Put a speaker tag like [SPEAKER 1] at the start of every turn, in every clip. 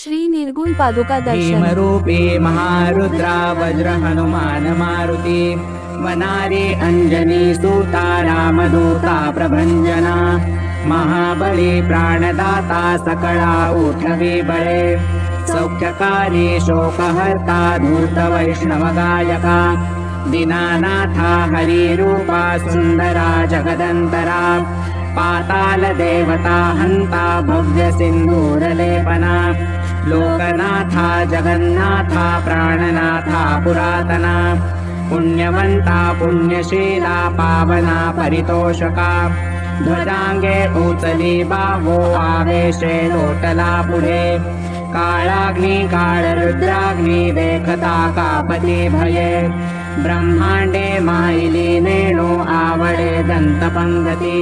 [SPEAKER 1] श्री निर्गुण पादुका दर्शन।
[SPEAKER 2] भीमरूपी महारुद्रा वज्र हनुमान मारुती वनारी अंजनी सूता रामदूता प्रभंजना महाबली प्राणदाता सकळा उठवी बळे सौख्यकारी शोकहर्ता धूत वैष्णव गायका दीनानाथा हरिरूपा सुंदरा जगदंतरा पाताल देवता हंता भव्य सिंधूरलेपना लोकनाथा जगन्नाथा प्राणनाथा पुरातना पुण्यवंता पुण्यशीला पावना परितोषका ध्वजांगे उचली बावो आवेशे लोटला पुढे काळाग्नी काळरुद्राग्नी देखता कापती भये ब्रह्मांडे माईली नेणो आवडे दंतपंगती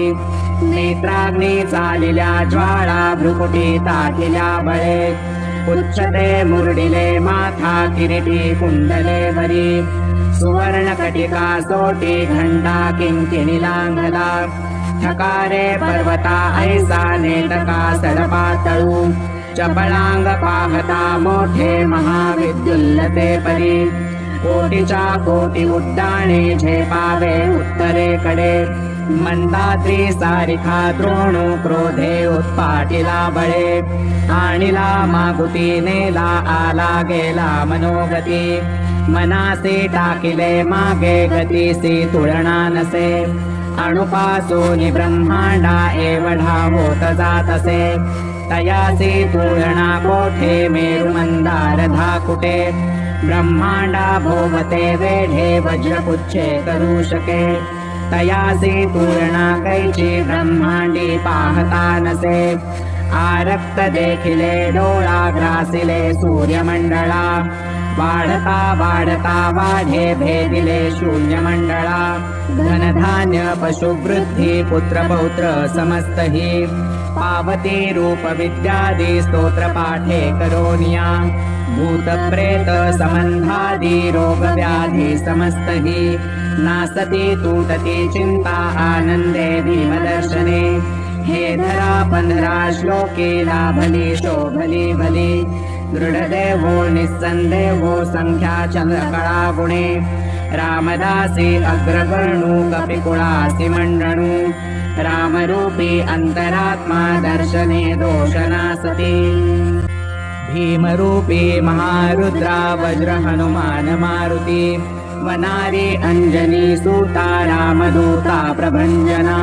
[SPEAKER 2] नेत्राग्नी चालिल्या ज्वाळा भ्रुकुटी ताकिल्या बळे उच्चते मुरडिले माथा किरीटी कुंडले वरी सुवर्ण कटिका सोटी घंटा किंकिणी लांगला ठकारे पर्वता ऐसा नेटका सडपातळू चपळांग पाहता मोठे महाविद्युल्लते परी कोटीच्या कोटी उड्डाणे झेपावे उत्तरेकडे मंदात्री सारिखा द्रोणू क्रोधे उत्पाटिला बळे आणिला मागुती नेला आला गेला मनोगती मनासी टाकिले मागे गतीसी तुलना नसे अणुपासून ब्रह्मांडा एवढा होत जातसे तयासी तुलना कोठे मेरु मंदार धाकुटे ब्रह्मांडा भोवते वेढे वज्रपुच्छे करू शके तयासी तुलना कैची ब्रह्मांडी पाहता नसे आरक्त देखिले डोळा ग्रासिले सूर्यमंडळा वाढता वाढता वाढे भेदिले शून्यमंडळा धनधान्य पशुवृद्धी पुत्र पौत्र समस्तही पावती रूप विद्यादी स्तोत्र पाठे करोनिया भूत प्रेत संबंधादी रोग व्याधी समस्तही नासती तूटती चिंता आनंदे भीमदर्शने हे धरा 15 श्लोके लाभली शोभली भली दृढदेवो निस्संदेहो संख्या चंद्रकळा गुणे रामदासी अग्रवर्णू कपिकुळासी मंडणू रामरूपी अंतरात्मा दर्शने दोषनासती भीमरूपी महारुद्रा वज्र हनुमान मारुती वनारी अंजनी सूता रामदूता प्रभंजना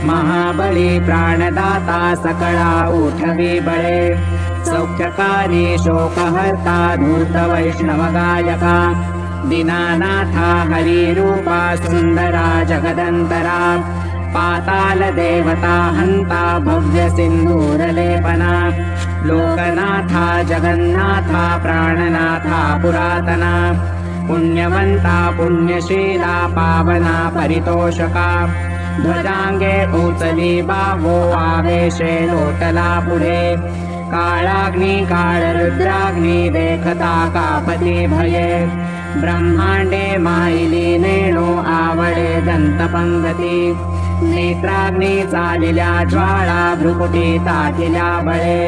[SPEAKER 2] महाबली प्राणदाता सकळा उठवी बळे सौख्यकारी शोकहर्ता धूत वैष्णव गायका दीनानाथा हरिरूपा सुंदरा जगदंतरा पाताल देवता हंता भव्य सिंधूरलेपना लोकनाथा जगन्नाथा प्राणनाथा पुरातना पुण्यवंता पुण्यशीला पावना परितोषका ध्वजांगे उचली बावो आवेशे लोटला पुढे काळाग्नी काळरुद्राग्नी देखता कापती भये ब्रह्मांडे माईली नेणो आवडे दंतपंगती नेत्राग्नी चालिल्या ज्वाळा भ्रुकुटी ताकिल्या बळे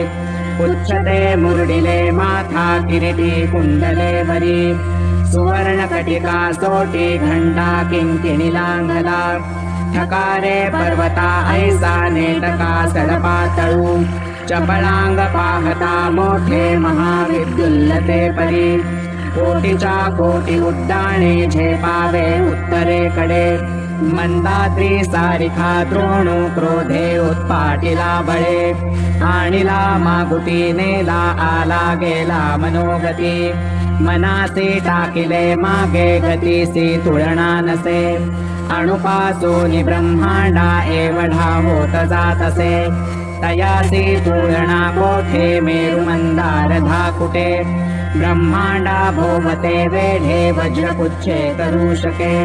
[SPEAKER 2] उच्चते मुरडिले माथा किरीटी कुंडले वरी सुवर्ण कटिका सोटी घंटा किंकिणी लांगला ठकारे पर्वता ऐसा नेटका सडपातळू चपळांग पाहता मोठे महाविद्युल्लते परी कोटीच्या कोटी उड्डाणे झेपावे उत्तरेकडे मंदात्री सारिखा द्रोणू क्रोधे उत्पाटिला बळे आणिला मागुती नेला आला गेला मनोगती मनासी टाकिले मागे गतीसी तुलना नसे अणुपासून ब्रह्मांडा एवढा होत जातसे तयासी तुलना कोठे मेरु मंदार धाकुटे ब्रह्मांडा भोवते वेढे वज्रपुच्छे करू शके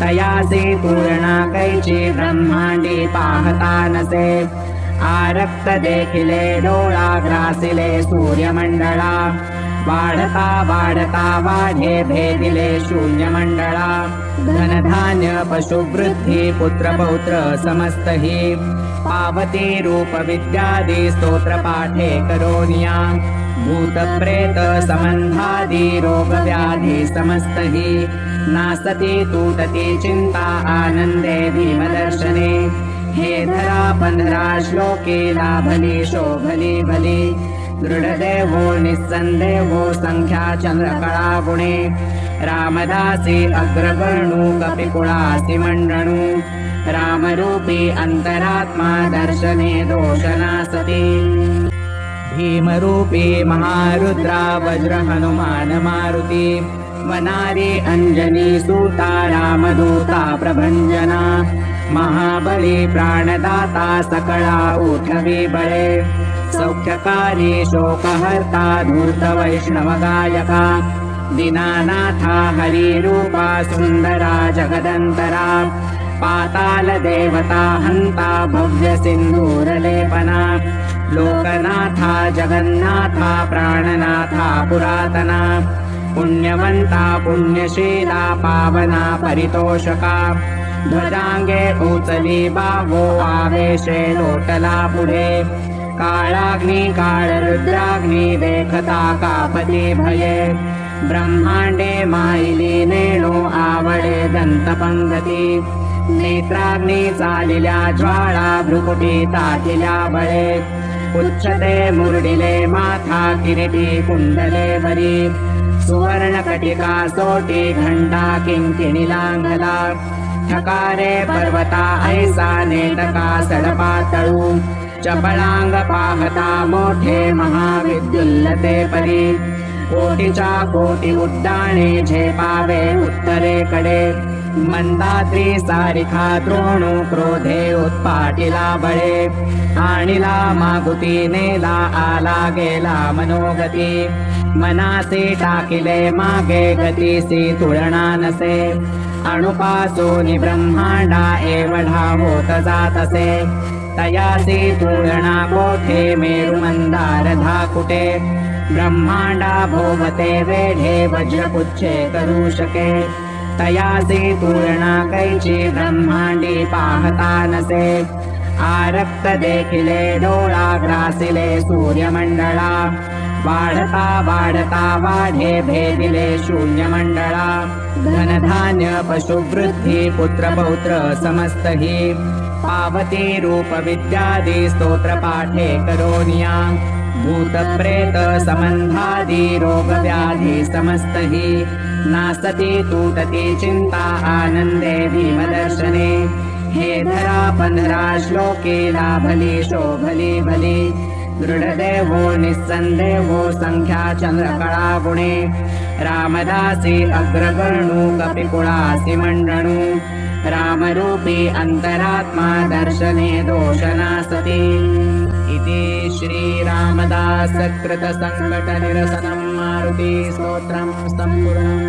[SPEAKER 2] तयासी तुलना कैची ब्रह्मांडी पाहता नसे आरक्त देखिले डोळा ग्रासिले सूर्यमंडळा वाढता वाढता वाढे भेदिले शून्यमंडळा धनधान्य पशुवृद्धी पुत्र पौत्र समस्तही पावती रूप विद्यादी स्तोत्र पाठे करोनिया भूतप्रेत सम्बन्धादि रोगव्याधि समस्तहि नासति तूटति चिन्ता आनन्दे भीमदर्शने हे धरा 15 श्लोके लाभली शोभली भली दृढदेवो निस्सन्देहो संख्या चन्द्रकला गुणे रामदासी अग्रवर्णु कपिकुलासि मण्डनु रामरूपी अन्तरात्मा दर्शने दोषनासति भीमरूपी महारुद्रा वज्र हनुमान मारुति वनारी अंजनी सूता रामदूता प्रभंजना महाबली प्राणदाता सकला उठवी बळे सौख्यकारी शोकहर्ता धूर्त वैष्णव गायका दीनानाथा हरिरूपा सुंदरा जगदंतरा पाताल देवता हंता भव्य सिंधूरलेपना लोकनाथा जगन्नाथा प्राणनाथा पुरातना पुण्यवंता पुण्यशीला पावना परितोषका ध्वजांगे उचली बावो आवेशे लोटला पुढे काळाग्नी काळरुद्राग्नी देखता कापती भये ब्रह्मांडे माईली नेणो आवडे दंतपंगती नेत्राग्नी चालिल्या ज्वाळा भ्रुकुटी ताटिल्या बळे उच्चते मुरडिले माथा किरीटी कुंडले वरी सुवर्ण कटिका सोटी घंटा किंकिणीलांघला ठकारे पर्वता ऐसा नेटका सडपातळू चपळांग पाहता मोठे महाविद्युल्लते परी कोटीच्या कोटी उड्डाणे झेपावे उत्तरेकडे मंदाद्री सारिखा द्रोणू क्रोधे उत्पाटिला बळे आणिला मागुती नेला आला गेला मनोगती मनासी टाकिले मागे गतीसी तुलना नसे अणुपासूनि ब्रह्मांडा एवढा होत जातसे तयासी तुलना कोठे मेरुमंदार धाकुटे ब्रह्मांडा भोवते वेढे वज्रपुच्छे करू शके तयासी तुलना कैची ब्रह्मांडी पाहता नसे आरक्त देखिले डोळा ग्रासिले सूर्यमंडळा वाढता वाढता वाढे भेदिले शून्यमंडळा धनधान्य पशुवृद्धी पुत्र पौत्र समस्तहि पावती रूप विद्यादि स्तोत्र पाठे करोनिया भूतप्रेत सम्बन्धादि रोगव्याधि समस्तहि नासति तूटति चिन्ता आनन्दे भीमदर्शने हे धरा 15 श्लोके लाभली शोभली भली दृढदेवो निस्सन्देहो संख्या चन्द्रकला गुणे रामदासी अग्रवर्णु कपिकुलासि मण्डनु रामरूपी अन्तरात्मा दर्शने दोषनासति इति श्रीरामदासकृत संकट निरसनं मारुति स्तोत्रं सम्पूर्णम्।